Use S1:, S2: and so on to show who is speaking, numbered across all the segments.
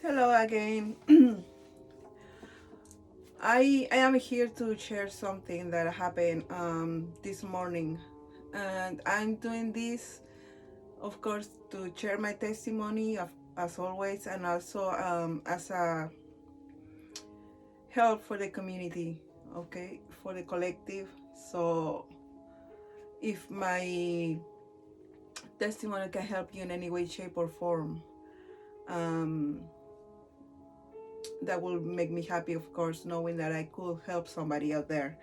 S1: Hello again. I am here to share something that happened this morning, and I'm doing this, of course, to share my testimony as always, and also as a help for the community, okay, for the collective. So if my testimony can help you in any way, shape, or form, um, that will make me happy, of course, knowing that I could help somebody out there.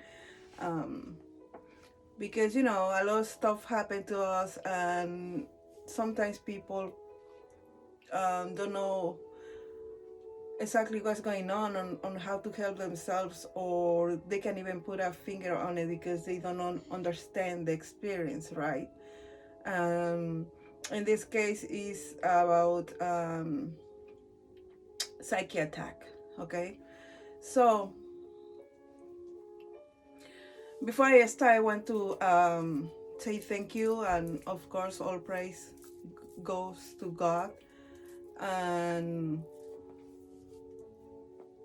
S1: Um, because a lot of stuff happened to us, and sometimes people don't know exactly what's going on how to help themselves, or they can even put a finger on it because they don't understand the experience, right? um, in this case is about psyche attack. Okay, so before I start, I want to say thank you, and of course all praise goes to God, and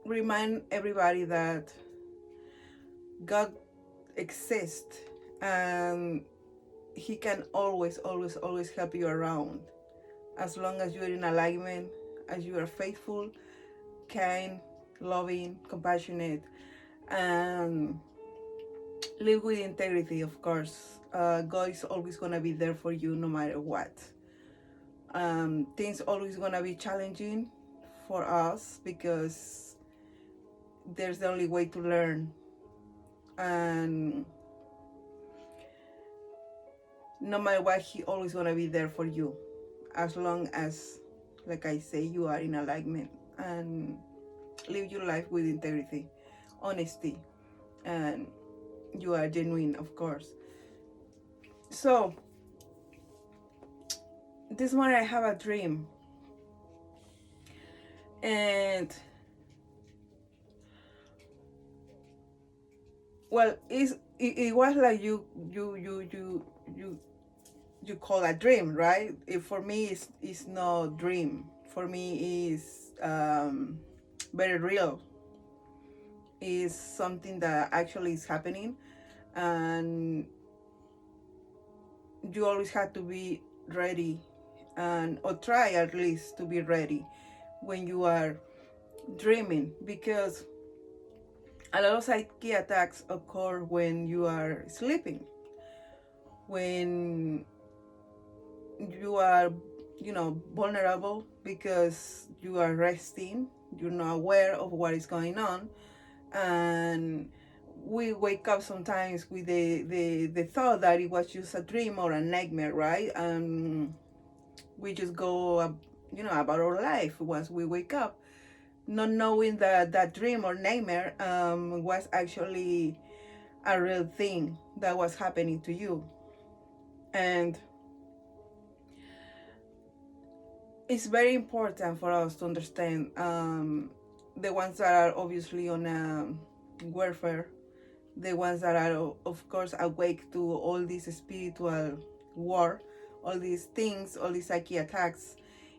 S1: remind everybody that God exists, and He can always help you around, as long as you're in alignment, as you are faithful, kind, loving, compassionate, and live with integrity. Of course, God is always gonna be there for you no matter what. Things always gonna be challenging for us because there's the only way to learn, and no matter what, He always gonna be there for you, as long as, like I say, you are in alignment and live your life with integrity, honesty, and you are genuine, of course. So this morning I have a dream, and well, it was like you call a dream, right? For me, it's no dream. For me, is very real. Is something that actually is happening, and you always have to be ready, and or try at least to be ready when you are dreaming, because a lot of psyche attacks occur when you are sleeping, when you are vulnerable because you are resting, you're not aware of what is going on, and we wake up sometimes with the thought that it was just a dream or a nightmare, right? And we just go about our life once we wake up, not knowing that that dream or nightmare was actually a real thing that was happening to you. And it's very important for us to understand, the ones that are obviously on warfare, the ones that are, of course, awake to all this spiritual war, all these things, all these psyche attacks,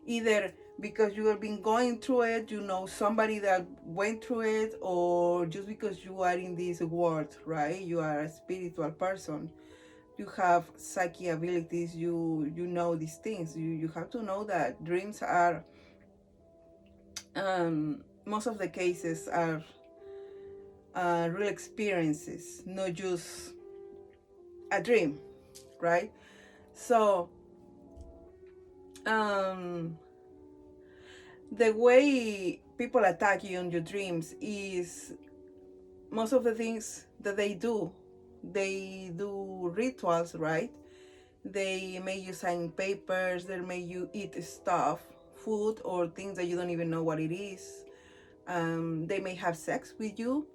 S1: either because you have been going through it, somebody that went through it, or just because you are in this world, right? You are a spiritual person, you have psyche abilities, you know these things. You have to know that dreams are, most of the cases are real experiences, not just a dream, right? So um the way people attack you in your dreams is, most of the things that they do rituals, right? They make you sign papers, they make you eat stuff, food, or things that you don't even know what it is. They may have sex with you,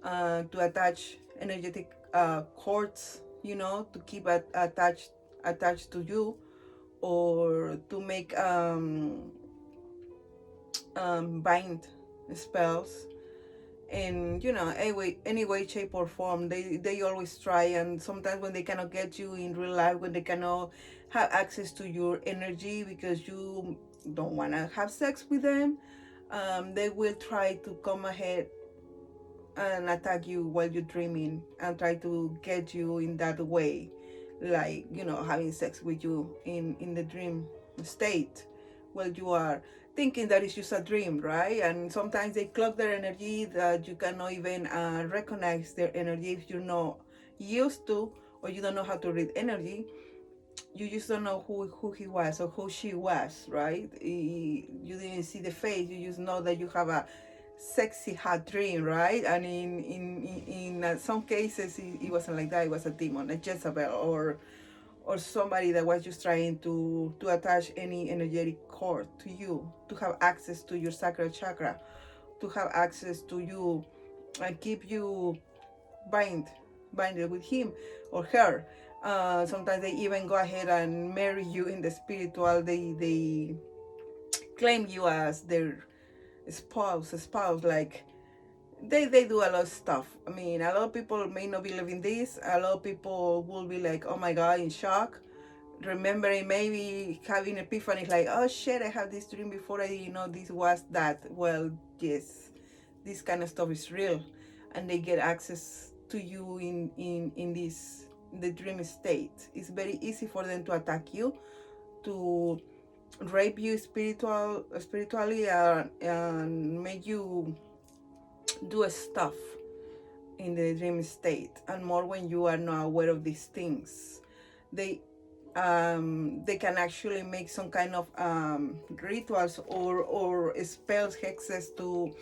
S1: to attach energetic cords, to keep attached to you, or to make bind spells. And any way, shape, or form, they always try. And sometimes when they cannot get you in real life, when they cannot have access to your energy because you don't want to have sex with them, they will try to come ahead and attack you while you're dreaming and try to get you in that way, like, having sex with you in the dream state while you are thinking that it's just a dream, right? And sometimes they clock their energy that you cannot even recognize their energy if you're not used to, or you don't know how to read energy. You just don't know who he was or who she was, right? You didn't see the face. You just know that you have a sexy hot dream, right? And in some cases, it wasn't like that. It was a demon, a Jezebel, or somebody that was just trying to attach any energetic cord to you, to have access to your sacral chakra, to have access to you, and keep you binded with him or her. Sometimes they even go ahead and marry you in the spiritual. They claim you as their spouse, like they do a lot of stuff. I mean, a lot of people may not believe in this. A lot of people will be like, oh my God, in shock, remembering, maybe having epiphanies like, oh shit, I had this dream before, I didn't know this was that. Well, yes, this kind of stuff is real, and they get access to you in this the dream state. It's very easy for them to attack you, to rape you spiritually, and make you do stuff in the dream state, and more when you are not aware of these things. They can actually make some kind of rituals or spells, hexes, to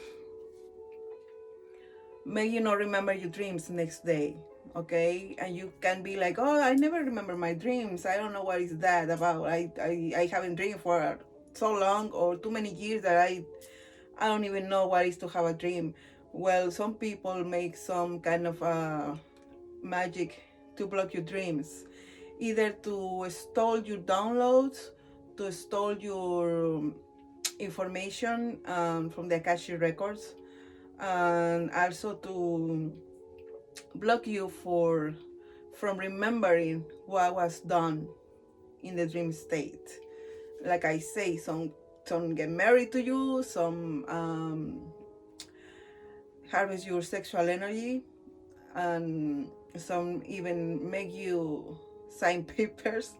S1: make you not remember your dreams next day. Okay, and you can be like, oh, I never remember my dreams, I don't know what is that about. I haven't dreamed for so long or too many years that I don't even know what is to have a dream. Well, some people make some kind of magic to block your dreams, either to stall your downloads, to stall your information from the Akashic records, and also to block you from remembering what was done in the dream state. Like I say, some get married to you, some harvest your sexual energy, and some even make you sign papers,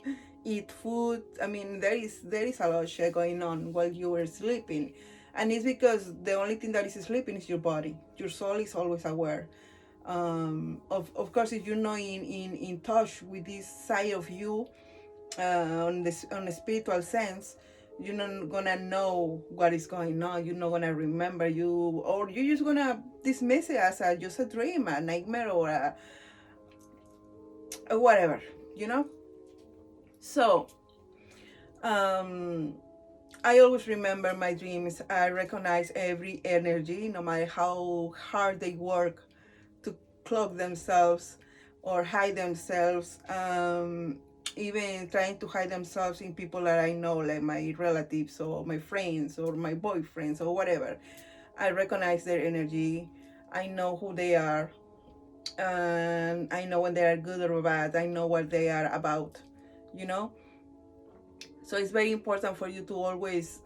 S1: eat food. I mean, there is a lot of shit going on while you were sleeping, and it's because the only thing that is sleeping is your body. Your soul is always aware. Of course, if you're not in touch with this side of you, on a spiritual sense, you're not gonna know what is going on. You're not gonna remember, or you're just gonna dismiss it as just a dream, a nightmare, or a whatever, So I always remember my dreams. I recognize every energy, no matter how hard they work to cloak themselves or hide themselves. Even trying to hide themselves in people that I know, like my relatives or my friends or my boyfriends or whatever. I recognize their energy. I know who they are, and I know when they are good or bad. I know what they are about, So it's very important for you to always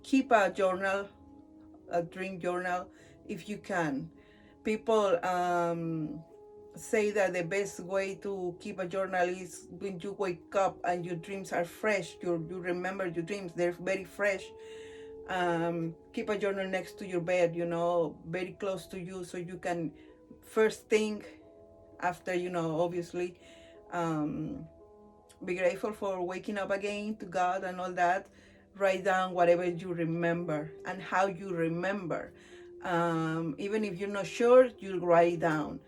S1: keep a journal, a dream journal, if you can. People say that the best way to keep a journal is when you wake up and your dreams are fresh. You remember your dreams, they're very fresh. Keep a journal next to your bed, very close to you, so you can first think after, obviously, be grateful for waking up again, to God and all that. Write down whatever you remember and how you remember. Even if you're not sure, you write it down.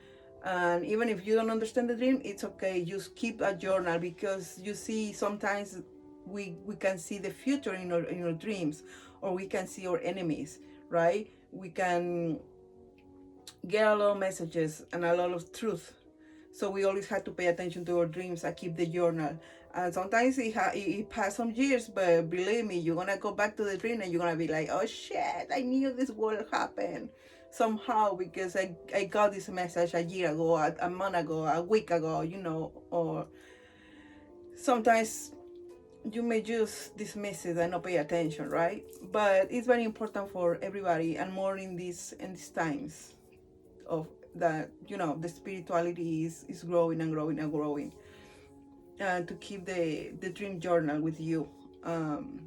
S1: And even if you don't understand the dream, it's okay. Just keep a journal, because you see, sometimes we can see the future in our dreams, or we can see our enemies, right? We can get a lot of messages and a lot of truth. So we always have to pay attention to our dreams and keep the journal. And sometimes it passed some years, but believe me, you're gonna go back to the dream and you're gonna be like, oh shit, I knew this would happen somehow, because I got this message a year ago, a month ago, a week ago, Or sometimes you may just dismiss it and not pay attention, right? But it's very important for everybody, and more in these times of that, the spirituality is growing and growing and growing, to keep the dream journal with you, um,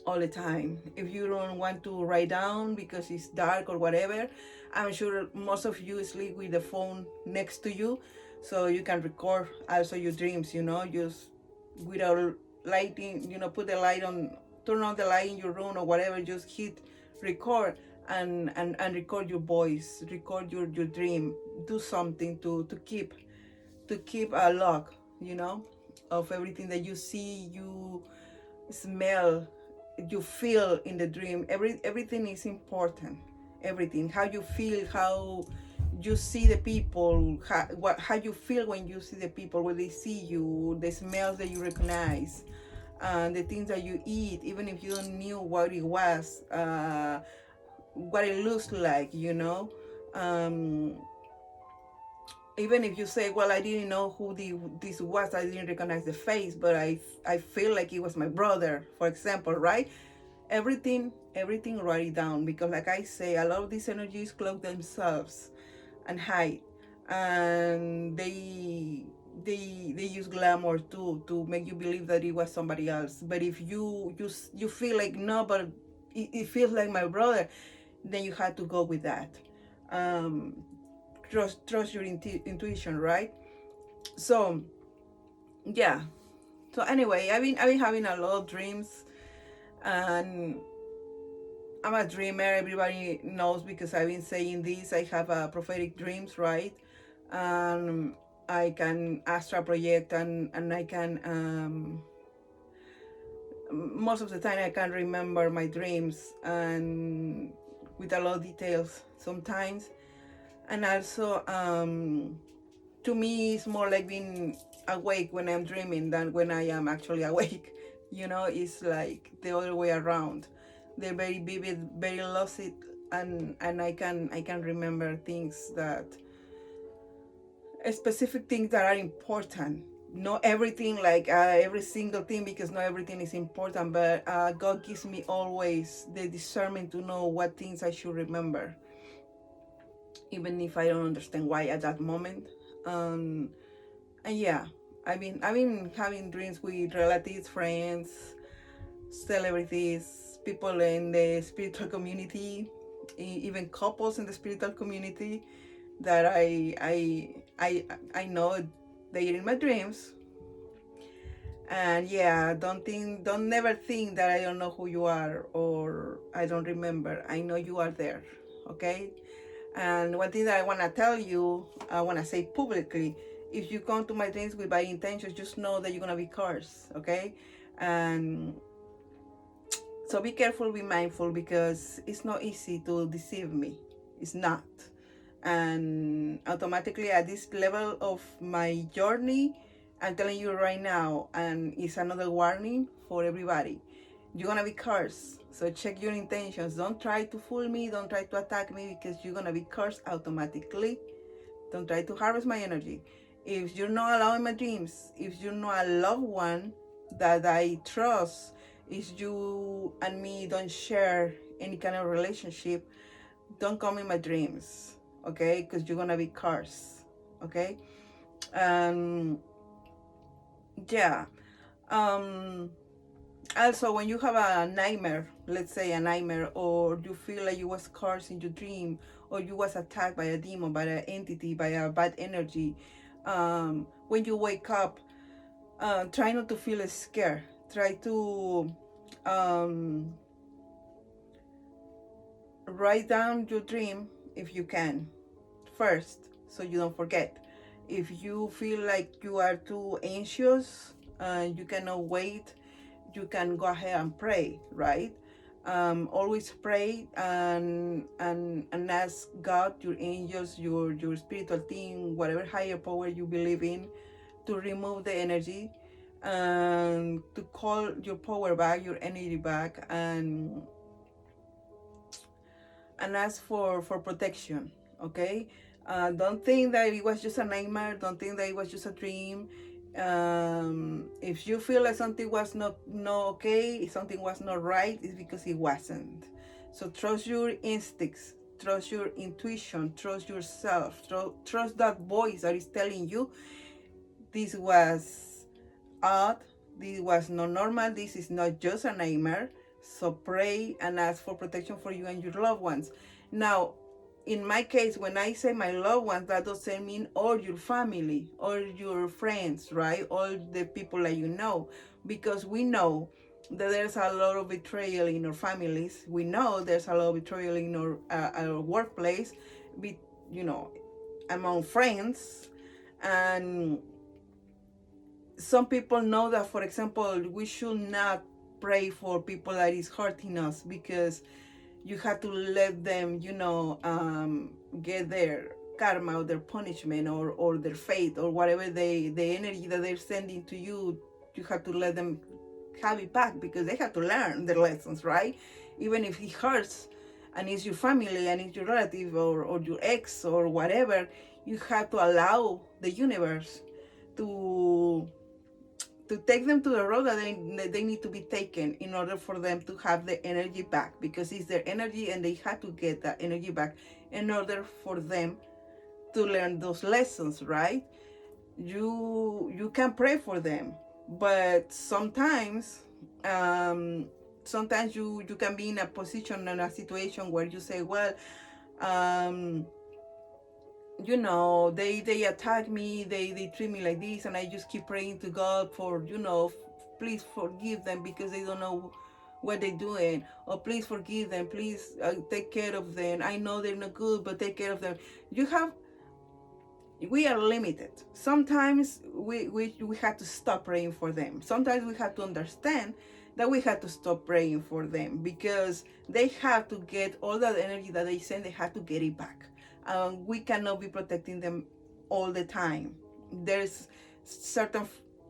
S1: all the time. If you don't want to write down because it's dark or whatever, I'm sure most of you sleep with the phone next to you, so you can record also your dreams, just without lighting, put the light on, turn on the light in your room or whatever, just hit record, and record your voice, record your dream, do something to keep a log, of everything that you see, you smell, you feel in the dream. Everything is important. Everything, how you feel, how you see the people, how you feel when you see the people, when they see you, the smells that you recognize, the things that you eat, even if you don't knew what it was, what it looks like, um, even if you say, well, I didn't know who this was, I didn't recognize the face, but I feel like it was my brother, for example, right? Everything write it down, because like I say, a lot of these energies cloak themselves and hide, and they use glamour to make you believe that it was somebody else. But if you feel like, no, but it feels like my brother, then you have to go with that. um, trust your intuition, right? So yeah. So anyway, I've been having a lot of dreams, and I'm a dreamer. Everybody knows, because I've been saying this. I have prophetic dreams, right? And I can astral project, and I can, most of the time I can remember my dreams, and with a lot of details sometimes. And also, to me, it's more like being awake when I'm dreaming than when I am actually awake. It's like the other way around. They're very vivid, very lucid, and I can remember things, that specific things that are important. Not everything, like every single thing, because not everything is important. But God gives me always the discernment to know what things I should remember, even if I don't understand why at that moment. Um, and yeah, I've been having dreams with relatives, friends, celebrities, people in the spiritual community, even couples in the spiritual community, that I know they're in my dreams. And yeah, don't never think that I don't know who you are, or I don't remember. I know you are there. Okay. And one thing that I want to tell you, I want to say publicly: if you come to my dreams with bad intentions, just know that you're going to be cursed, okay? And so be careful, be mindful, because it's not easy to deceive me. It's not. And automatically, at this level of my journey, I'm telling you right now, and it's another warning for everybody: you're gonna be cursed. So check your intentions. Don't try to fool me. Don't try to attack me, because you're gonna be cursed automatically. Don't try to harvest my energy. If you're not allowing my dreams, if you're not a loved one that I trust, if you and me don't share any kind of relationship, don't come in my dreams, okay? Because you're gonna be cursed, okay? Um, yeah. Um, Also, when you have a nightmare, let's say a nightmare, or you feel like you was cursed in your dream, or you was attacked by a demon, by an entity, by a bad energy, when you wake up, try not to feel scared. Try to um, write down your dream if you can first, so you don't forget. If you feel like you are too anxious and you cannot wait, you can go ahead and pray, right? Always pray, and ask God, your angels, your spiritual team, whatever higher power you believe in, to remove the energy, and to call your power back, your energy back, and ask for protection, okay? Don't think that it was just a nightmare. Don't think that it was just a dream. If you feel like something was not okay, if something was not right, it's because it wasn't. So trust your instincts, trust your intuition, trust yourself, trust that voice that is telling you this was odd, this was not normal, this is not just a nightmare. So pray and ask for protection for you and your loved ones. Now, in my case, when I say my loved ones, that doesn't mean all your family, all your friends, right? All the people that you know, because we know that there's a lot of betrayal in our families. We know there's a lot of betrayal in our workplace, be, you know, among friends. And some people know that, for example, we should not pray for people that is hurting us, because you have to let them, get their karma or their punishment, or their fate, or whatever the energy that they're sending to you. You have to let them have it back, because they have to learn their lessons, right? Even if it hurts and it's your family and it's your relative, or your ex or whatever, you have to allow the universe to take them to the road that they need to be taken, in order for them to have the energy back, because it's their energy and they have to get that energy back in order for them to learn those lessons, right? You can pray for them, but sometimes you can be in a position, in a situation where you say, well, they attack me, they treat me like this, and I just keep praying to God for, please forgive them, because they don't know what they're doing, or please forgive them, please take care of them, I know they're not good, but take care of them. We are limited. Sometimes we have to stop praying for them. Sometimes we have to understand that we have to stop praying for them, because they have to get all that energy that they send, they have to get it back. We cannot be protecting them all the time. There's certain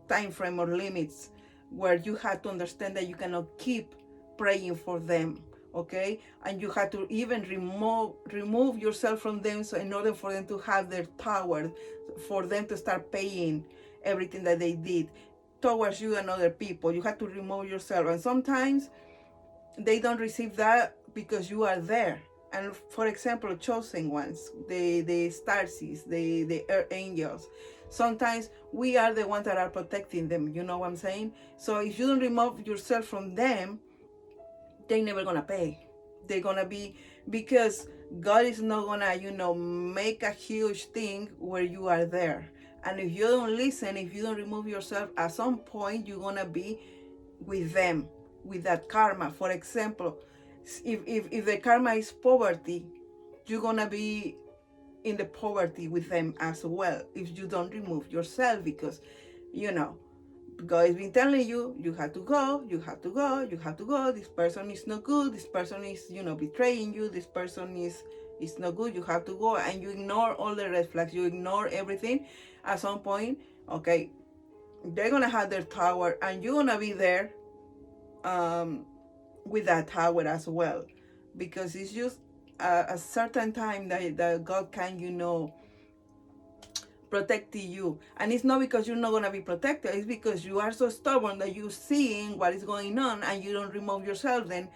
S1: time frame or limits where you have to understand that you cannot keep praying for them, okay? And you have to even remove yourself from them, so in order for them to have their power, for them to start paying everything that they did towards you and other people. You have to remove yourself, and sometimes they don't receive that because you are there. And for example, chosen ones, the starseeds, the angels, sometimes we are the ones that are protecting them, you know what I'm saying? So if you don't remove yourself from them, they're never gonna pay. They're gonna be, because God is not gonna, make a huge thing where you are there. And if you don't listen, if you don't remove yourself, at some point you're gonna be with them, with that karma. For example, if the karma is poverty, you're gonna be in the poverty with them as well, if you don't remove yourself, because God has been telling you, you have to go, you have to go, you have to go. This person is not good. This person is, betraying you. This person is not good. You have to go, and you ignore all the red flags. You ignore everything. At some point, okay, they're gonna have their tower, and you're gonna be there, with that tower as well, because it's just a certain time that God can, protecting you. And it's not because you're not going to be protected, it's because you are so stubborn that you're seeing what is going on and you don't remove yourself. Then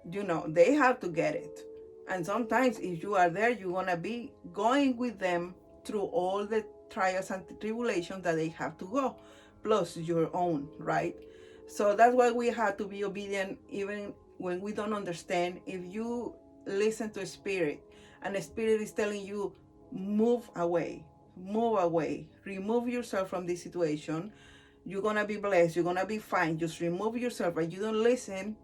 S1: they have to get it. And sometimes if you are there, you're going to be going with them through all the trials and tribulations that they have to go, plus your own, right? So that's why we have to be obedient, even when we don't understand. If you listen to a spirit, and the spirit is telling you, move away, remove yourself from this situation, you're gonna be blessed, you're gonna be fine, just remove yourself, and you don't listen,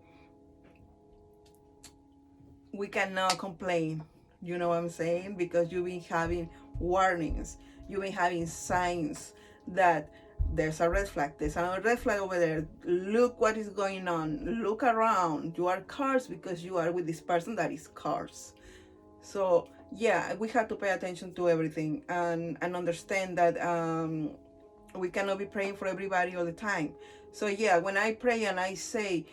S1: we cannot complain. You know what I'm saying? Because you've been having warnings, you've been having signs that there's a red flag, there's another red flag over there, look what is going on, look around, you are cursed because you are with this person that is cursed. So yeah, we have to pay attention to everything, and understand that we cannot be praying for everybody all the time. So yeah, when I pray and I say,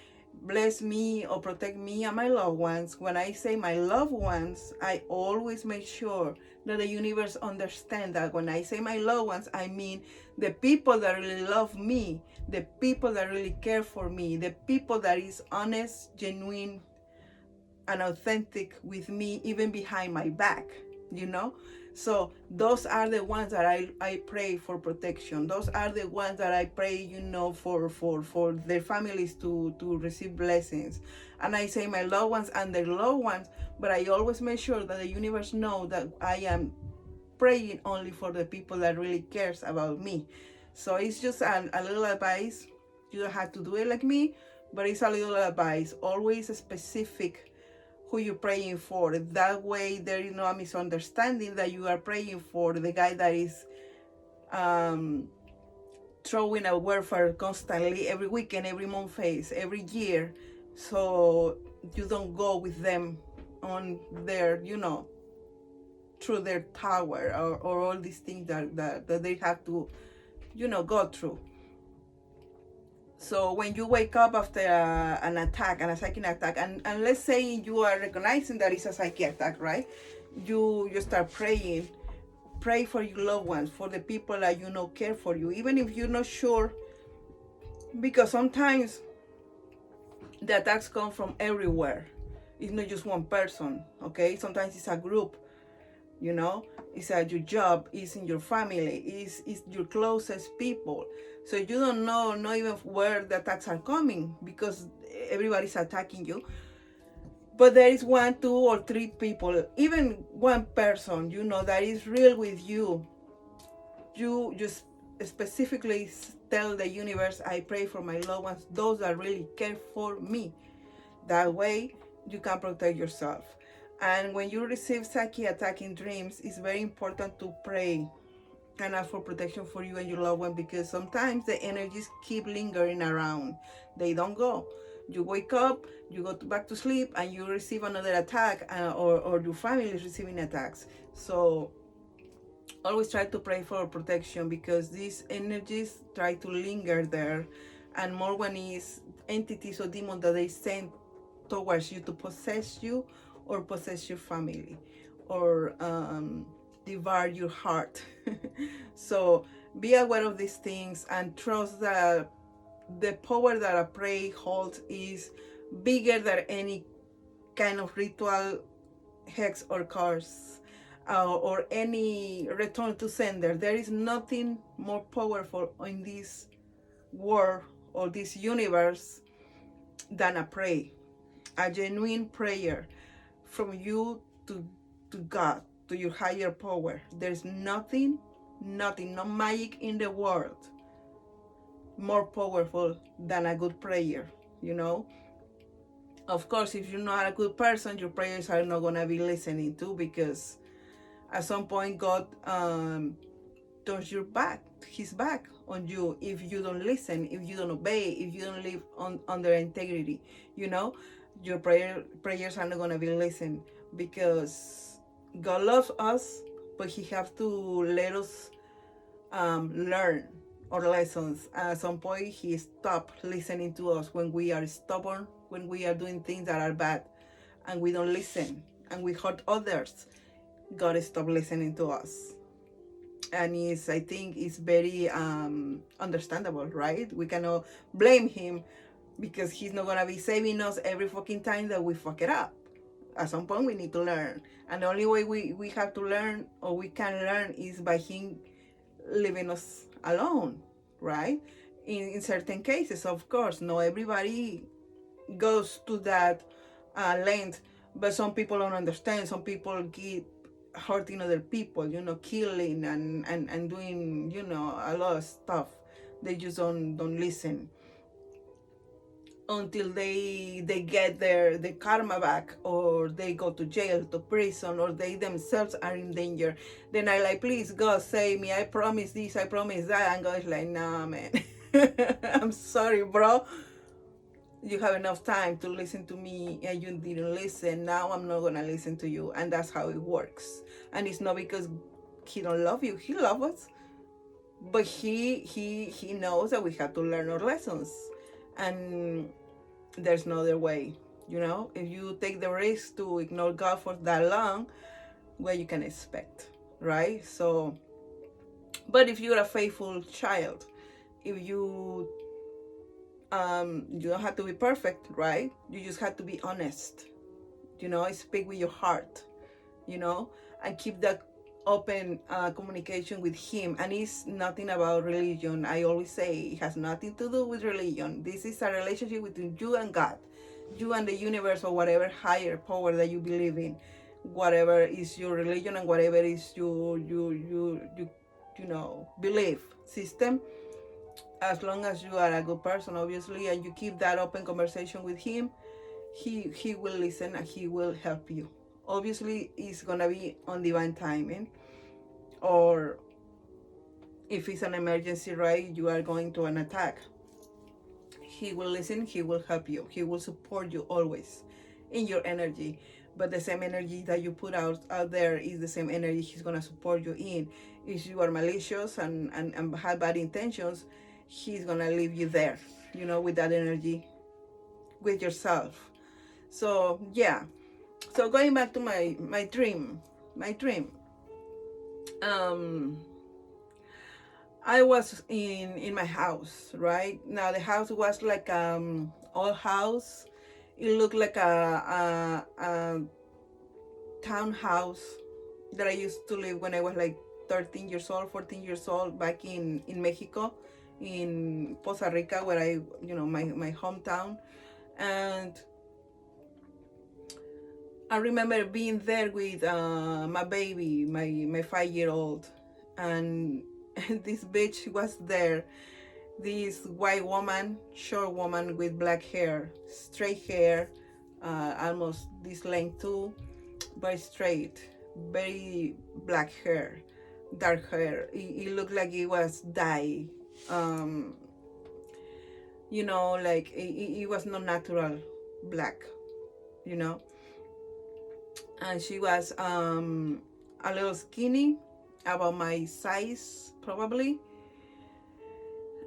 S1: bless me or protect me and my loved ones. When I say my loved ones, I always make sure that the universe understands that when I say my loved ones, I mean the people that really love me, the people that really care for me, the people that is honest, genuine, and authentic with me, even behind my back, you know? So those are the ones that I pray for protection. Those are the ones that I pray, for their families to receive blessings. And I say my loved ones and their loved ones, but I always make sure that the universe know that I am praying only for the people that really cares about me. So it's just a little advice. You don't have to do it like me, but it's a little advice. Always specific who you're praying for. That way there is no misunderstanding that you are praying for the guy that is throwing a warfare constantly every weekend, every month phase, every year. So you don't go with them on their, through their tower or all these things that they have to, go through. So when you wake up after an attack, a psychic attack, and let's say you are recognizing that it's a psychic attack, right? You start praying. Pray for your loved ones, for the people that care for you, even if you're not sure, because sometimes the attacks come from everywhere. It's not just one person, okay? Sometimes it's a group, it's at your job, it's in your family, it's your closest people. So you don't know not even where the attacks are coming, because everybody's attacking you. But there is 1, 2, or 3 people, even one person, that is real with you. You just specifically tell the universe, I pray for my loved ones, those that really care for me. That way you can protect yourself. And when you receive psychic attack in dreams, it's very important to pray and ask for protection for you and your loved one, because sometimes the energies keep lingering around. They don't go. You wake up, you go back to sleep, and you receive another attack, or your family is receiving attacks. So always try to pray for protection, because these energies try to linger there, and more when it's entities or demons that they send towards you to possess you or possess your family, or devour your heart. So be aware of these things and trust that the power that a prayer holds is bigger than any kind of ritual, hex, or curse, or any return to sender. There is nothing more powerful in this world or this universe than a prayer, a genuine prayer from you to God, to your higher power. There's nothing, no magic in the world more powerful than a good prayer, Of course, if you're not a good person, your prayers are not going to be listening to, because at some point God turns his back on you if you don't listen, if you don't obey, if you don't live under integrity. Your prayers are not going to be listened, because God loves us, but he has to let us learn our lessons. At some point he stopped listening to us when we are stubborn, when we are doing things that are bad, and we don't listen, and we hurt others. God stopped listening to us. And I think it's very understandable, right? We cannot blame him, because he's not gonna be saving us every fucking time that we fuck it up. At some point we need to learn, and the only way we have to learn, or we can learn, is by him leaving us alone, right? In certain cases, of course, not everybody goes to that length, but some people don't understand. Some people keep hurting other people, killing and doing, a lot of stuff. They just don't listen until they get the karma back, or they go to jail, to prison, or they themselves are in danger. Then I like, please God, save me, I promise this, I promise that. And God is like, nah, man. I'm sorry, bro, you have enough time to listen to me and you didn't listen. Now I'm not gonna listen to you. And that's how it works. And it's not because he don't love you, he loves us, but he knows that we have to learn our lessons. And there's no other way. You know, if you take the risk to ignore God for that long, what you can expect, right? So, but if you're a faithful child, if you don't have to be perfect, right? You just have to be honest. You know, speak with your heart. You know, and keep that open communication with Him. And it's nothing about religion. I always say it has nothing to do with religion. This is a relationship between you and God, you and the universe, or whatever higher power that you believe in, whatever is your religion and whatever is you know, belief system. As long as you are a good person, obviously, and you keep that open conversation with Him, he will listen and He will help you. Obviously, it's gonna be on divine timing, or if it's an emergency, right, you are going to an attack, He will listen, He will help you, He will support you always in your energy. But the same energy that you put out there is the same energy He's gonna support you in. If you are malicious and have bad intentions, He's gonna leave you there, you know, with that energy, with yourself. So yeah. So going back to my dream, um I was in my house, right? Now the house was like old house. It looked like a townhouse that I used to live when I was like 13 years old, 14 years old, back in Mexico, in Poza Rica, where I, you know, my hometown. And I remember being there with my baby, my 5-year-old, and this bitch was there. This white woman, short woman with black hair, straight hair, almost this length too, very straight, very black hair, dark hair. It looked like it was dye. Um, you know, like it was not natural black, you know. And she was a little skinny, about my size probably.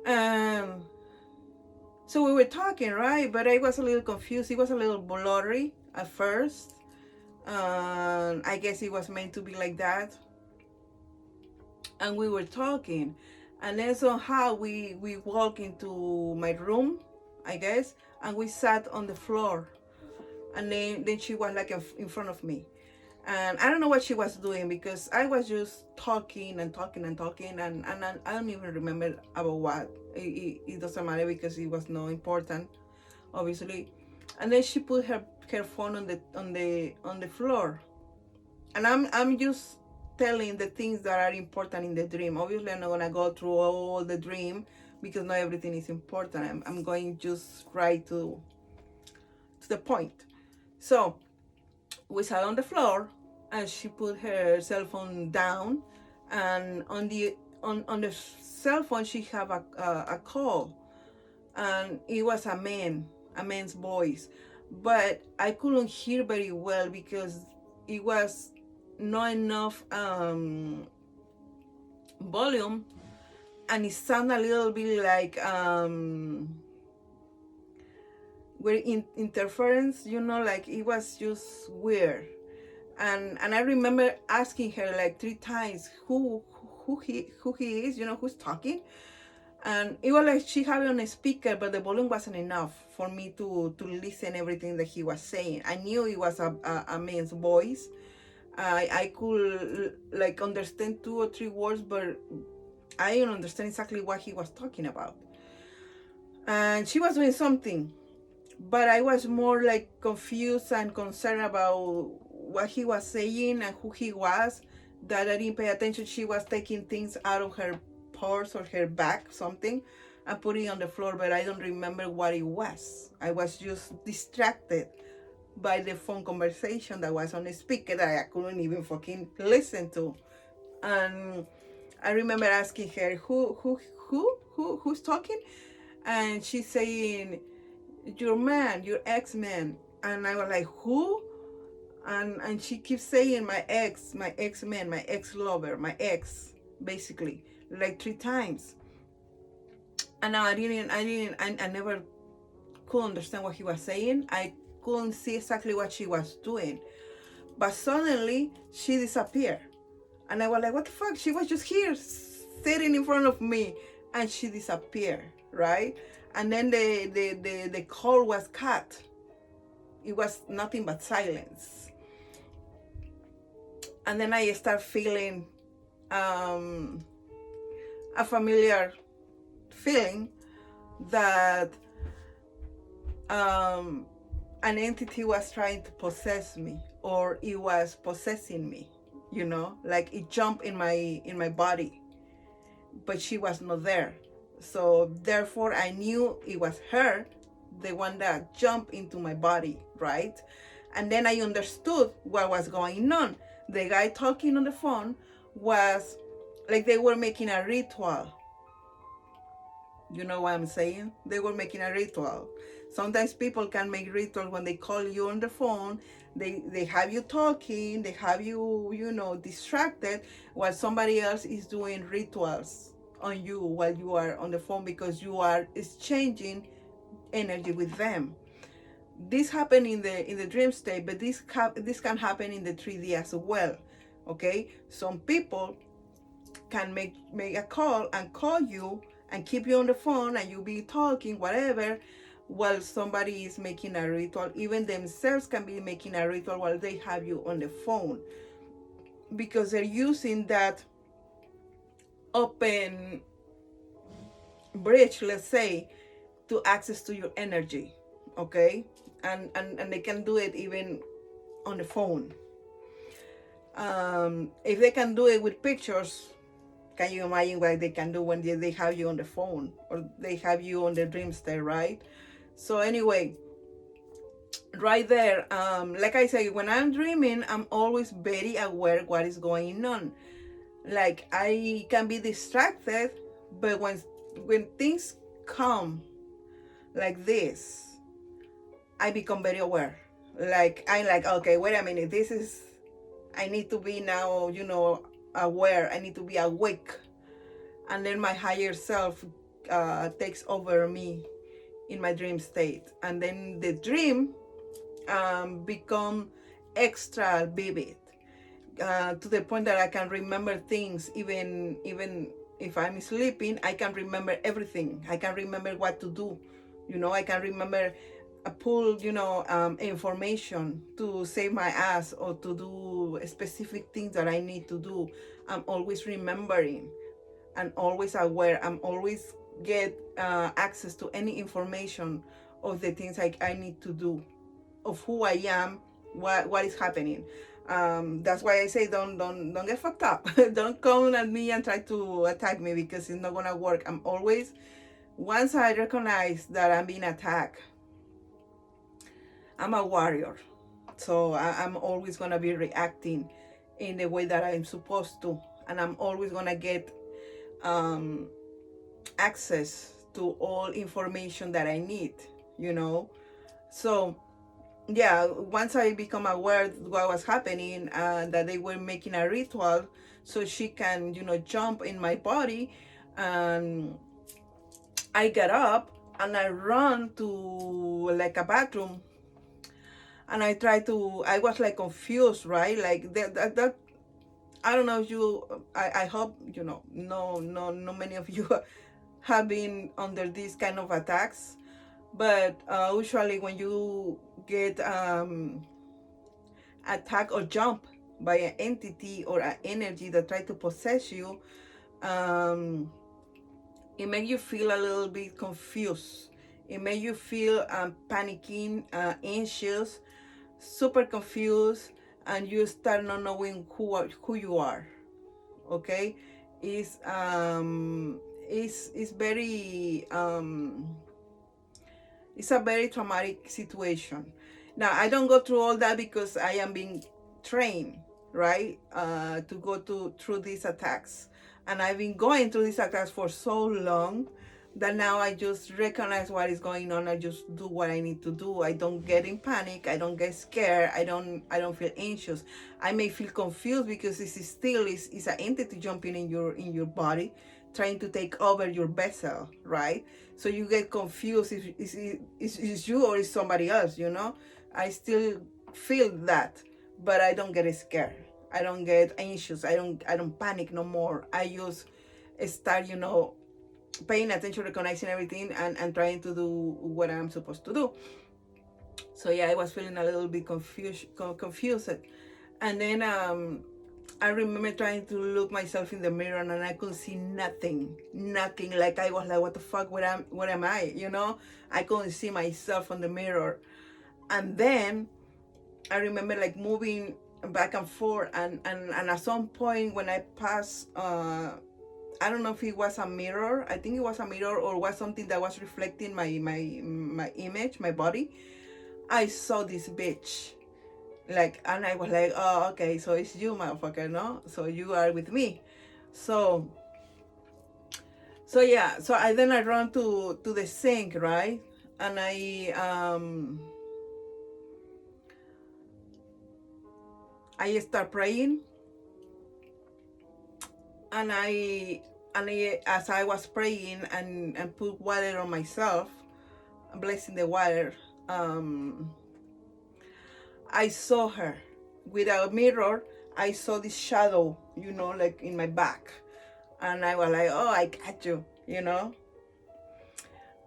S1: Um, so we were talking, right? But I was a little confused. It was a little blurry at first. I guess it was meant to be like that. And we were talking, and then somehow we walked into my room, I guess, and we sat on the floor. And then she was like in front of me, and I don't know what she was doing, because I was just talking and talking and talking, and I don't even remember about what. It doesn't matter, because it was not important, obviously. And then she put her phone on the floor, and I'm just telling the things that are important in the dream. Obviously, I'm not gonna go through all the dream, because not everything is important. I'm going just right to the point. So we sat on the floor, and she put her cell phone down, and on the cell phone she have a call, and it was a man's voice, but I couldn't hear very well, because it was not enough volume, and it sounded a little bit like interference, you know, like it was just weird. And I remember asking her like 3 times who he is, you know, who's talking. And it was like she had it on a speaker, but the volume wasn't enough for me to listen everything that he was saying. I knew it was a man's voice. I could like understand 2 or 3 words, but I didn't understand exactly what he was talking about. And she was doing something, but I was more like confused and concerned about what he was saying and who he was, that I didn't pay attention. She was taking things out of her purse or her bag, something, and putting it on the floor, but I don't remember what it was. I was just distracted by the phone conversation that was on the speaker that I couldn't even fucking listen to. And I remember asking her, who's talking? And she's saying, your man, your ex-man. And I was like, who? And she keeps saying my ex-man, my ex-lover, my ex, basically, like 3 times. And now I never couldn't understand what he was saying. I couldn't see exactly what she was doing. But suddenly she disappeared. And I was like, what the fuck? She was just here sitting in front of me and she disappeared, right? And then the call was cut. It was nothing but silence. And then I start feeling a familiar feeling that an entity was trying to possess me, or it was possessing me, you know, like it jumped in my body, but she was not there. So therefore I knew it was her, the one that jumped into my body, right? And then I understood what was going on. The guy talking on the phone was like they were making a ritual. You know what I'm saying? They were making a ritual. Sometimes people can make rituals when they call you on the phone. They have you talking, they have you, you know, distracted while somebody else is doing rituals on you while you are on the phone, because you are exchanging energy with them. This happened in the dream state, but this can happen in the 3D as well. Okay, some people can make a call and call you and keep you on the phone, and you be talking whatever while somebody is making a ritual. Even themselves can be making a ritual while they have you on the phone, because they're using that open bridge, let's say, to access to your energy. Okay, and they can do it even on the phone. If they can do it with pictures, can you imagine what they can do when they have you on the phone or they have you on the dream state, right? So anyway, right there, like I say, when I'm dreaming, I'm always very aware what is going on. Like I can be distracted, but when things come like this, I become very aware. Like I'm like, okay, wait a minute, I need to be now, you know, aware. I need to be awake. And then my higher self takes over me in my dream state. And then the dream become extra vivid, to the point that I can remember things even if I'm sleeping. I can remember everything. I can remember what to do. You know, I can remember pull, you know, information to save my ass or to do specific things that I need to do. I'm always remembering and always aware. I'm always get access to any information of the things I need to do, of who I am, what is happening. That's why I say don't get fucked up. Don't come at me and try to attack me, because it's not gonna work. I'm always, once I recognize that I'm being attacked, I'm a warrior. So I'm always gonna be reacting in the way that I'm supposed to. And I'm always gonna get access to all information that I need, you know. So yeah, once I become aware what was happening, that they were making a ritual so she can, you know, jump in my body, and I get up and I run to like a bathroom, and I was like confused, right? Like that I don't know if I hope, you know, no many of you have been under these kind of attacks. But usually when you get attacked or jump by an entity or an energy that try to possess you, it makes you feel a little bit confused. It makes you feel panicking, anxious, super confused, and you start not knowing who you are. Okay, it's very it's a very traumatic situation. Now I don't go through all that because I am being trained, right, to go through these attacks, and I've been going through these attacks for so long that now I just recognize what is going on. I just do what I need to do. I don't get in panic. I don't get scared. I don't feel anxious. I may feel confused because this is still an entity jumping in your body, trying to take over your vessel, right? So you get confused if it's you or it's somebody else, you know. I still feel that, but I don't get scared. I don't get anxious. I don't panic no more. I just start, paying attention, recognizing everything, and trying to do what I'm supposed to do. So yeah, I was feeling a little bit confused. And then I remember trying to look myself in the mirror, and I could see nothing. Like I was like, what the fuck? Where am I? I couldn't see myself on the mirror. And then I remember like moving back and forth, and at some point when I passed, I don't know if it was a mirror. I think it was a mirror, or was something that was reflecting my image, my body. I saw this bitch. Like, and I was like, oh, okay, so it's you, motherfucker, no? So you are with me. So yeah, so I run to the sink, right? And I start praying, and as I was praying and put water on myself, blessing the water, I saw her with a mirror. I saw this shadow, like in my back, and I was like, oh, I got you,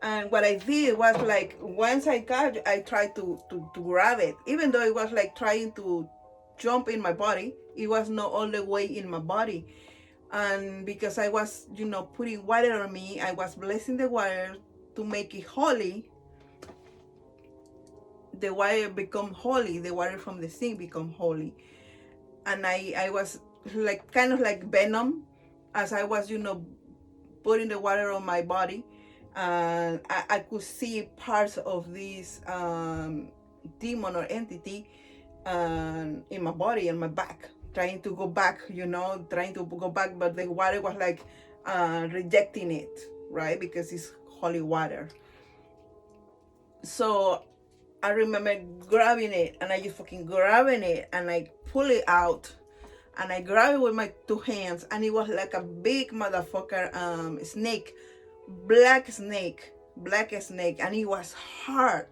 S1: And what I did was like, once I got it, I tried to grab it, even though it was like trying to jump in my body. It was not all the way in my body. And because I was, putting water on me, I was blessing the water to make it holy. The water become holy. The water from the sink become holy. And I was like, kind of like venom, as I was, putting the water on my body. And I could see parts of this demon or entity in my body and my back, trying to go back, but the water was like rejecting it, right? Because it's holy water. So I remember grabbing it, and I just fucking grabbing it, and I pull it out, and I grab it with my two hands, and it was like a big motherfucker snake, black snake, and it was hard,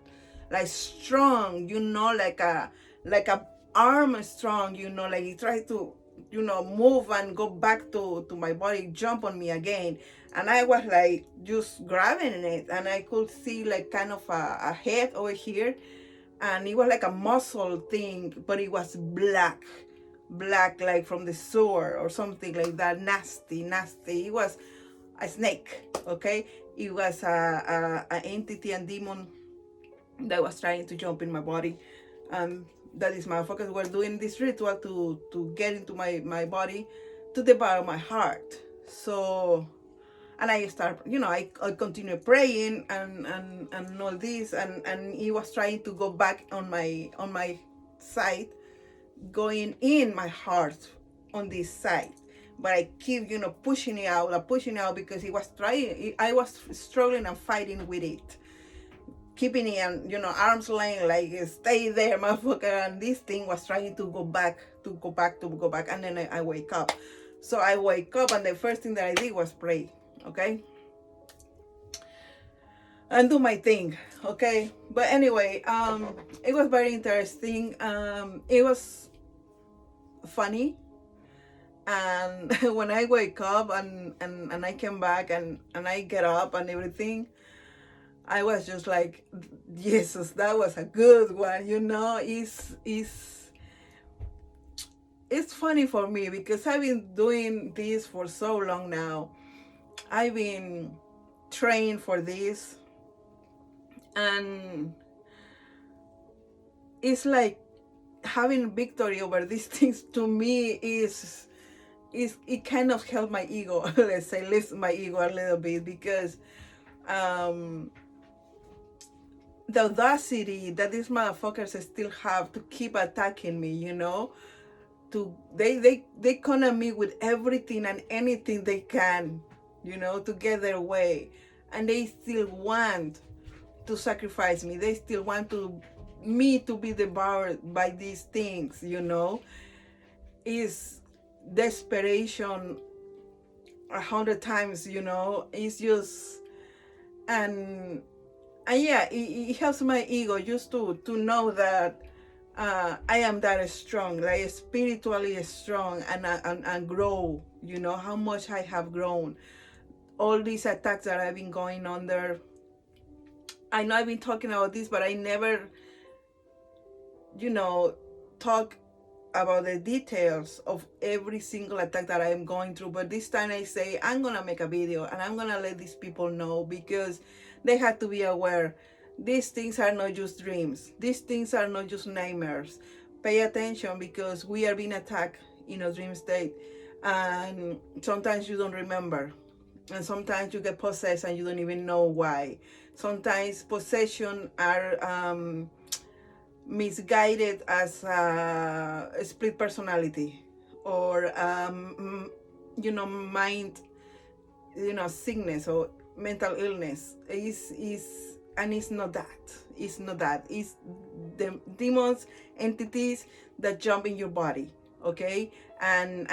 S1: like strong, like a arm strong, like he tried to, move and go back to my body, jump on me again. And I was like just grabbing it, and I could see like kind of a head over here, and it was like a muscle thing, but it was black, like from the sewer or something like that. Nasty. It was a snake, okay? It was a entity and demon that was trying to jump in my body. That is, motherfuckers were doing this ritual to get into my body, to devour my heart. So, and I start, I continue praying and all this, and he was trying to go back on my side, going in my heart on this side. But I keep, pushing it out because he was trying. I was struggling and fighting with it, keeping it on, arm's length, like stay there, motherfucker. And this thing was trying to go back. And then I wake up. So I wake up, and the first thing that I did was pray, okay, and do my thing, okay. But anyway, it was very interesting. It was funny. And when I wake up and I came back and I get up and everything, I was just like, Jesus, that was a good one. It's funny for me because I've been doing this for so long now. I've been trained for this, and it's like having victory over these things to me is it kind of helped my ego. Let's say lifts my ego a little bit, because the audacity that these motherfuckers still have to keep attacking me, they come at me with everything and anything they can, to get their way. And they still want to sacrifice me. They still want me to be devoured by these things, Is desperation 100 times, It's just, and yeah, it helps my ego just to know that I am that strong, like spiritually strong, and grow. You know how much I have grown. All these attacks that I've been going under. I know I've been talking about this, but I never, you know, talk about the details of every single attack that I am going through. But this time I say I'm gonna make a video and I'm gonna let these people know, because they have to be aware. These things are not just dreams. These things are not just nightmares. Pay attention, because we are being attacked in a dream state, and sometimes you don't remember, and sometimes you get possessed and you don't even know why. Sometimes possession are misguided as a split personality, or mind, sickness or mental illness. Is And it's not that. It's not that. It's the demons, entities that jump in your body. Okay, and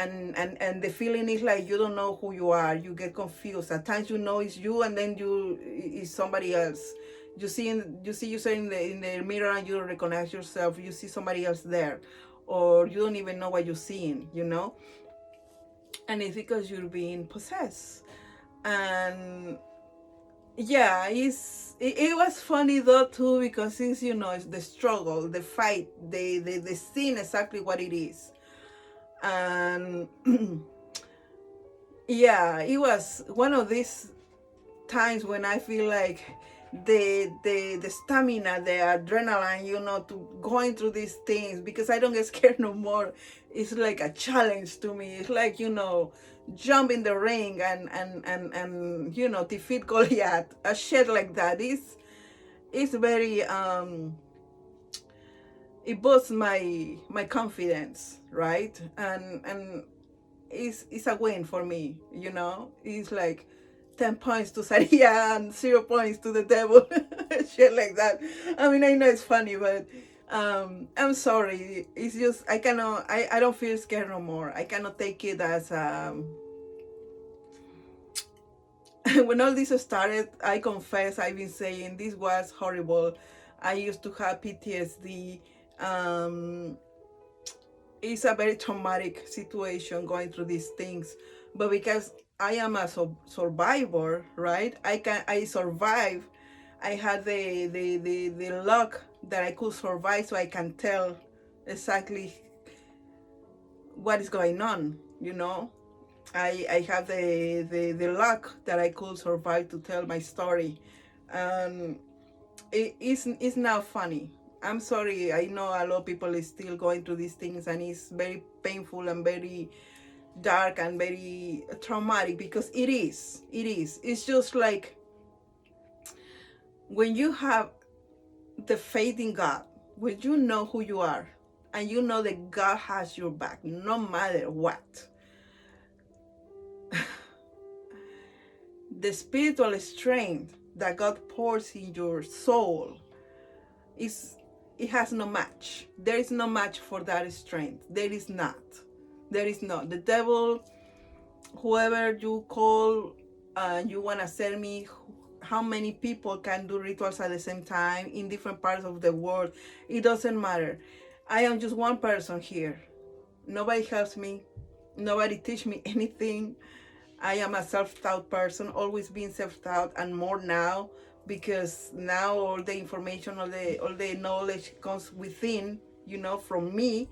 S1: the feeling is like you don't know who you are. You get confused. At times you know it's you, and then it's somebody else. You see yourself in the mirror and you don't recognize yourself. You see somebody else there, or you don't even know what you're seeing. And it's because you're being possessed. And yeah, it was funny though too, because it's it's the struggle, the fight, the scene, exactly what it is. And yeah, it was one of these times when I feel like the stamina, the adrenaline, to going through these things, because I don't get scared no more. It's like a challenge to me. It's like, jump in the ring and defeat Goliath. A shit like that. It's very it boosts my confidence, right? And it's a win for me. It's like 10 points to Saria and 0 points to the devil. Shit like that. I mean, I know it's funny, but I'm sorry. It's just I don't feel scared no more. I cannot take it as when all this started, I confess I've been saying this was horrible. I used to have PTSD. It's a very traumatic situation going through these things, but because I am a survivor, right? I survive. I had the luck that I could survive, so I can tell exactly what is going on. I have the luck that I could survive to tell my story. It's now funny. I'm sorry. I know a lot of people is still going through these things, and it's very painful and very dark and very traumatic, because it is. It's just like when you have the faith in God, when you know who you are, and you know that God has your back no matter what. The spiritual strength that God pours in your soul it has no match. There is no match for that strength. There is not. The devil, whoever you call, you want to sell me, how many people can do rituals at the same time in different parts of the world? It doesn't matter. I am just one person here. Nobody helps me. Nobody teach me anything. I am a self-taught person, always been self-taught, and more now, because now all the information, all the knowledge comes within, from me,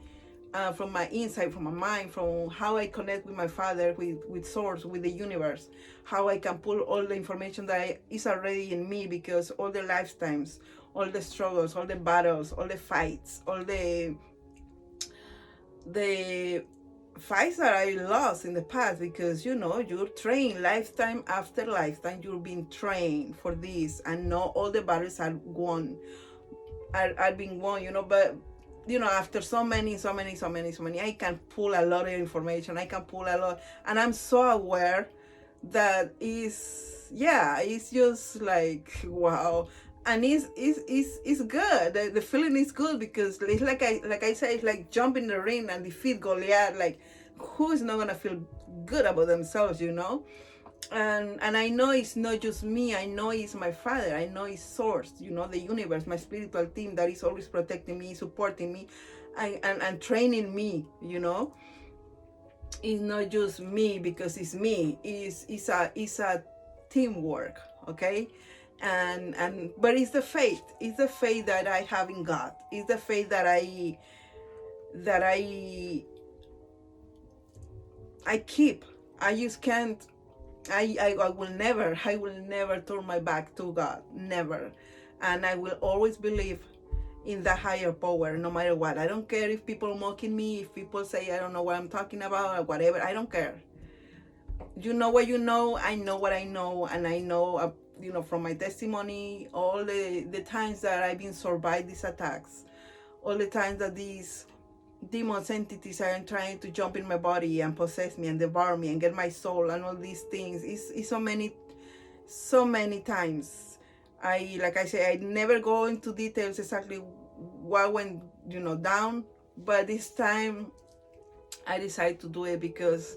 S1: from my inside, from my mind, from how I connect with my Father, with Source, with the universe, how I can pull all the information that is already in me, because all the lifetimes, all the struggles, all the battles, all the fights, all the fights that I lost in the past, because you're trained lifetime after lifetime. You're being trained for this, and know all the battles are being won. But after so many, I can pull a lot of information. I can pull a lot, and I'm so aware that it's just like wow. And it's good. The feeling is good, because it's like I said, it's like jump in the ring and defeat Goliath. Like, who is not gonna feel good about themselves, And I know it's not just me. I know it's my Father. I know it's Source, the universe, my spiritual team that is always protecting me, supporting me, and training me. It's not just me because it's me. It's a teamwork. Okay. But it's the faith. It's the faith that I have in God. It's the faith that I keep. I just can't. I will never turn my back to God, never. And I will always believe in the higher power, no matter what. I don't care if people mocking me, if people say I don't know what I'm talking about or whatever. I don't care. You know what you know. I know what I know, and I know, from my testimony, all the times that I've been survived these attacks, all the times that these demons entities are trying to jump in my body and possess me and devour me and get my soul and all these things. It's so many times. Like I say, I never go into details exactly what went down, but this time I decided to do it because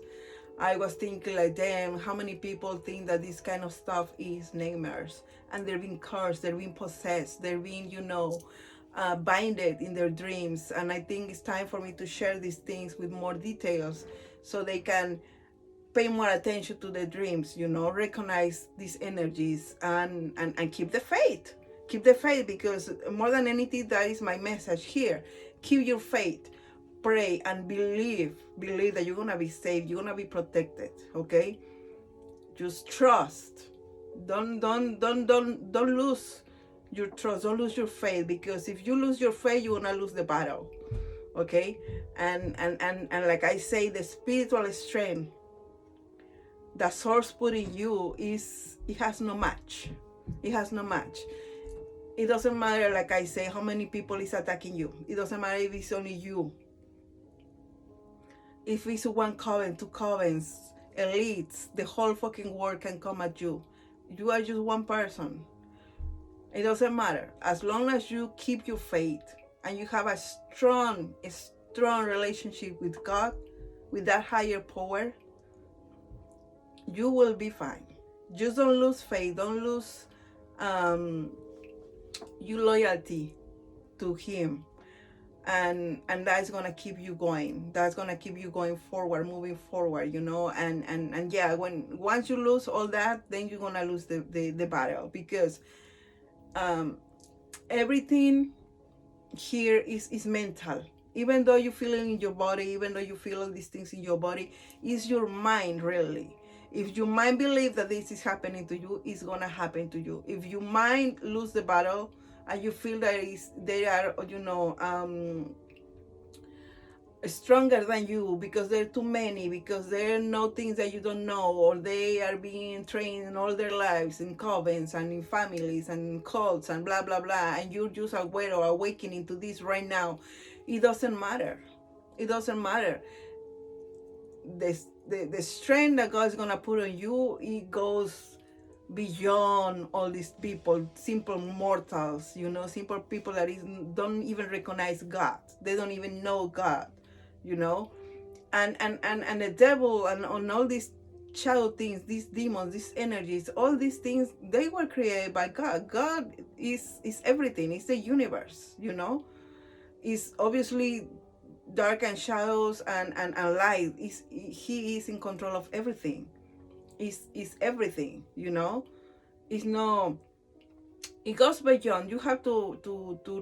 S1: I was thinking like, damn, how many people think that this kind of stuff is nightmares, and they're being cursed, they're being possessed, they're being binded in their dreams. And I think it's time for me to share these things with more details so they can pay more attention to the dreams, recognize these energies, and keep the faith. Keep the faith, because more than anything, that is my message here. Keep your faith. Pray and believe that you're gonna be safe, you're gonna be protected. Okay, just trust. Don't lose your trust, don't lose your faith, because if you lose your faith, you're gonna lose the battle. Okay, and like I say, the spiritual strength that Source put in you it has no match. It has no match. It doesn't matter, like I say, how many people is attacking you. It doesn't matter if it's only you. If it's one coven, two covens, elites, the whole fucking world can come at you. You are just one person. It doesn't matter. As long as you keep your faith and you have a strong relationship with God, with that higher power, you will be fine. Just don't lose faith. Don't lose your loyalty to Him. And that's gonna keep you going. That's gonna keep you going forward, moving forward, and yeah, once you lose all that, then you're gonna lose the battle, because everything here is mental. Even though you feel it in your body, even though you feel all these things in your body, it's your mind, really. If your mind believes that this is happening to you, it's gonna happen to you. If your mind lose the battle and you feel that they are stronger than you, because there are too many, because there are no things that you don't know, or they are being trained all their lives in covens and in families and in cults and blah blah blah, and you're just aware or awakening to this right now, it doesn't matter. It doesn't matter. The strength that God's gonna put on you, it goes beyond all these people, simple mortals, simple people that don't even recognize God. They don't even know God, and the devil and on all these shadow things, these demons, these energies, all these things, they were created by God. God is everything. It's the universe, It's obviously dark and shadows and light. He is in control of everything. Is everything, It's no. It goes beyond. You have to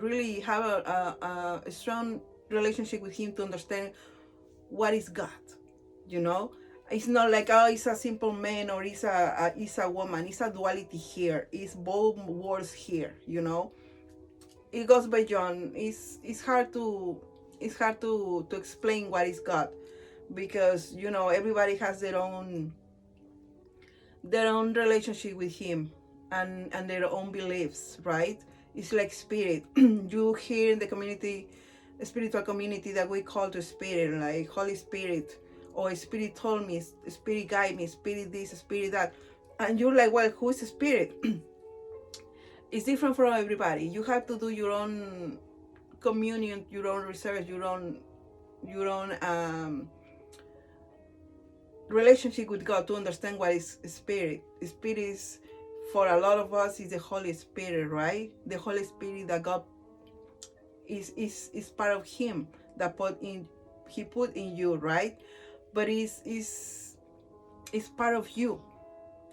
S1: really have a strong relationship with Him to understand what is God, It's not like, oh, it's a simple man or it's a woman. It's a duality here. It's both worlds here, It goes beyond. It's hard to explain what is God, because everybody has their own relationship with Him and their own beliefs, right? It's like spirit. You hear in the community, spiritual community, that we call to spirit, like Holy Spirit, or Spirit told me, Spirit guide me, Spirit this, Spirit that, and you're like, well, who is Spirit? It's different from everybody. You have to do your own communion, your own research, your own relationship with God to understand what is spirit. Spirit is, for a lot of us, is the Holy Spirit, right? The Holy Spirit that God is part of Him, that He put in you, right? But is part of you,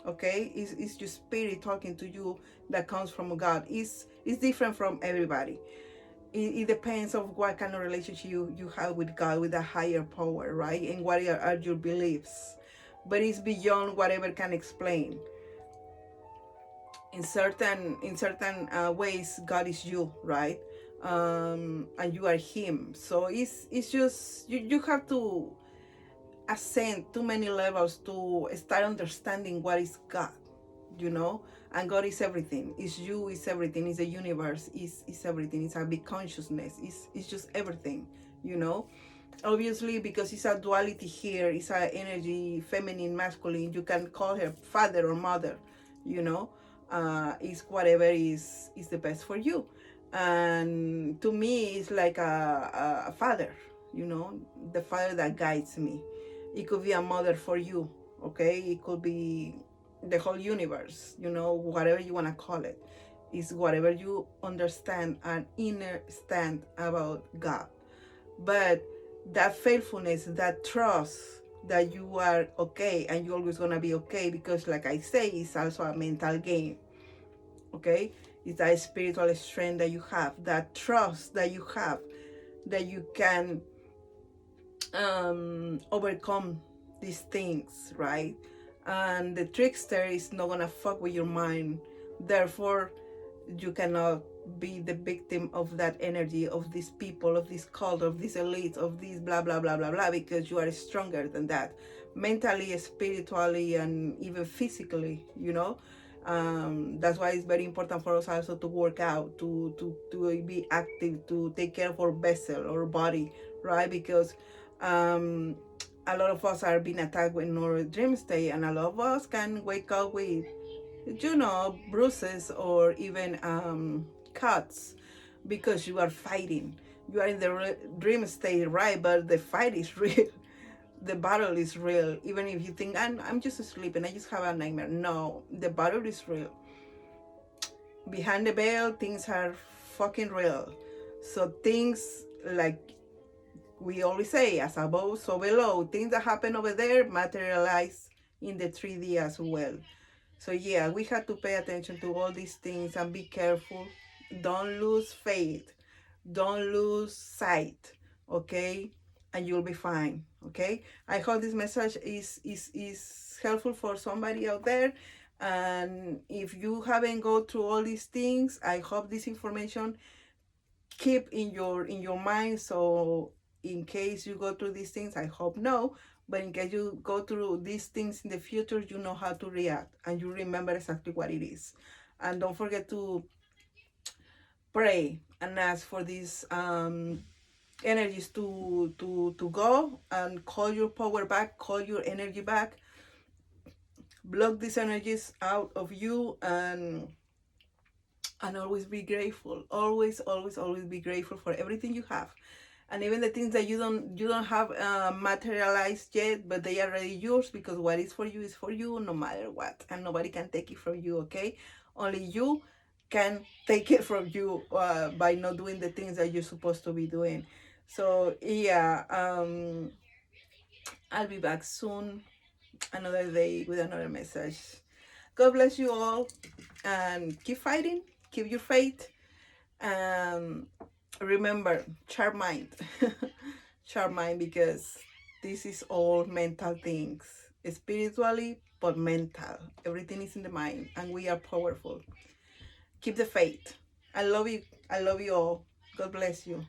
S1: okay? It's your spirit talking to you that comes from God. It's different from everybody. It depends of what kind of relationship you have with God, with a higher power, right? And what are your beliefs. But it's beyond whatever can explain. In certain ways, God is you, right? And you are Him. So it's just you have to ascend too many levels to start understanding what is God, you know. And God is everything. It's you, is everything. It's the universe, is everything. It's a big consciousness. It's just everything, you know. Obviously, because it's a duality here, it's a energy, feminine, masculine. You can call her father or mother, you know. It's whatever is the best for you. And to me, it's like a father, you know, the father that guides me. It could be a mother for you, okay? It could be the whole universe, you know, whatever you want to call it. Is whatever you understand and understand about God. But that faithfulness, that trust that you are okay and you're always gonna be okay, because like I say, it's also a mental game, okay? It's that spiritual strength that you have, that trust that you have, that you can overcome these things, right? And the trickster is not gonna fuck with your mind. Therefore, you cannot be the victim of that energy, of these people, of this cult, of this elite, of this blah blah blah blah blah, because you are stronger than that, mentally, spiritually, and even physically, you know. That's why it's very important for us also to work out, to be active, to take care of our vessel, our body, right? Because a lot of us are being attacked in our dream state, and a lot of us can wake up with, you know, bruises or even cuts, because you are fighting. You are in the dream state, right? But the fight is real. The battle is real. Even if you think I'm just sleeping, I just have a nightmare. No, the battle is real. Behind the veil, things are fucking real. So things, like we always say, as above, so below. Things that happen over there materialize in the 3D as well. So yeah, we have to pay attention to all these things and be careful. Don't lose faith. Don't lose sight. Okay? And you'll be fine. Okay? I hope this message is helpful for somebody out there. And if you haven't go through all these things, I hope this information keep in your mind. So in case you go through these things, I hope no, but in case you go through these things in the future, you know how to react and you remember exactly what it is. And don't forget to pray and ask for these energies to go and call your power back, call your energy back, block these energies out of you, and always be grateful. Always be grateful for everything you have, and even the things that you don't have materialized yet, but they are already yours, because what is for you no matter what, and nobody can take it from you. Okay? Only you can take it from you by not doing the things that you're supposed to be doing. So yeah, I'll be back soon, another day with another message. God bless you all, and keep fighting, keep your faith. Remember, sharp mind. Sharp mind, because this is all mental things, spiritually but mental. Everything is in the mind, and we are powerful. Keep the faith. I love you all. God bless you.